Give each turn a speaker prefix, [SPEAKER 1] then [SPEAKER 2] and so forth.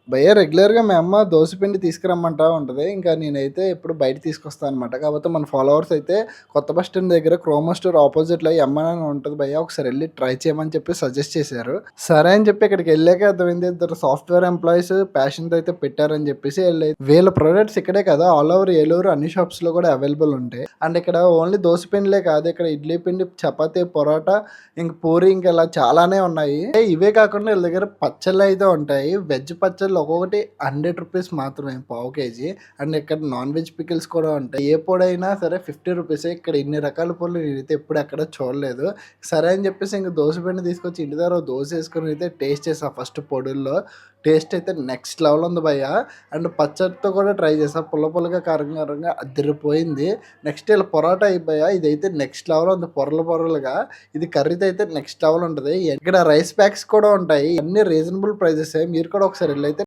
[SPEAKER 1] భయ్యా రెగ్యులర్‌గా మీ అమ్మ దోస పిండి తీసుకురమ్మంటా ఉంటది. ఇంకా నేనైతే ఎప్పుడు బయట తీసుకొస్తా అనమాట. కాపోతే మన ఫాలోవర్స్ అయితే కొత్త బస్ స్టాండ్ దగ్గర క్రోమా స్టోర్ అపోజిట్‌లో ఎమ్ అని ఉంటది భయ్యా. ఒకసారి ఎళ్లి ట్రై చేయమని చెప్పి సజెస్ట్ చేశారు. సరే అని చెప్పి ఇక్కడికెళ్ళాక అర్థమైంది ఇద్దరు సాఫ్ట్‌వేర్ ఎంప్లాయీస్ ప్యాషన్‌తో అయితే పెట్టారని చెప్పేసి వీళ్ళ ప్రొడక్ట్స్ ఇక్కడే కాదు ఆల్ ఓవర్ ఏలూరు అన్ని షాప్స్‌లో కూడా అవైలబుల్ ఉంటాయి. అండ్ ఇక్కడ ఓన్లీ దోస పిండిలే కాదు ఇక్కడ ఇడ్లీ పిండి, చపాతీ, పొరాటా, ఇంక పూరి ఇంకా ఇలా చాలానే ఉన్నాయి. ఇవే కాకుండా వీళ్ళ దగ్గర పచ్చళ్ళైతే ఉంటాయి. వెజ్ పచ్చళ్ళు ఒక్కొక్కటి రూ. 100 మాత్రమే పావు కేజీ. అండ్ ఇక్కడ నాన్ వెజ్ పికిల్స్ కూడా ఉంటాయి. ఏ పొడైనా సరే రూ. 50. ఇక్కడ ఇన్ని రకాల పొడులు నేనైతే ఎప్పుడు ఎక్కడ చూడలేదు. సరే అని చెప్పేసి ఇంక దోస పిండి తీసుకొచ్చి ఇంటి దగ్గర దోస వేసుకొని అయితే టేస్ట్ చేసా ఫస్ట్ పొడుల్లో. టేస్ట్ అయితే నెక్స్ట్ లెవెల్ ఉంది భయ్యా. అండ్ పచ్చడితో కూడా ట్రై చేసా. పుల్ల పుల్లగా, కారం కారంగా అదిరిపోయింది. నెక్స్ట్ ఇలా పొరాటా అయిపోయా ఇదైతే నెక్స్ట్ లెవెల్ ఉంది పొరలు పొరలుగా. ఇది కర్రీతో అయితే నెక్స్ట్ లెవెల్ ఉంటది. ఇక్కడ రైస్ ప్యాక్స్ కూడా ఉంటాయి. అన్ని రీజనబుల్ ప్రైజెసే. మీరు కూడా ఒకసారి ఎళ్ళైతే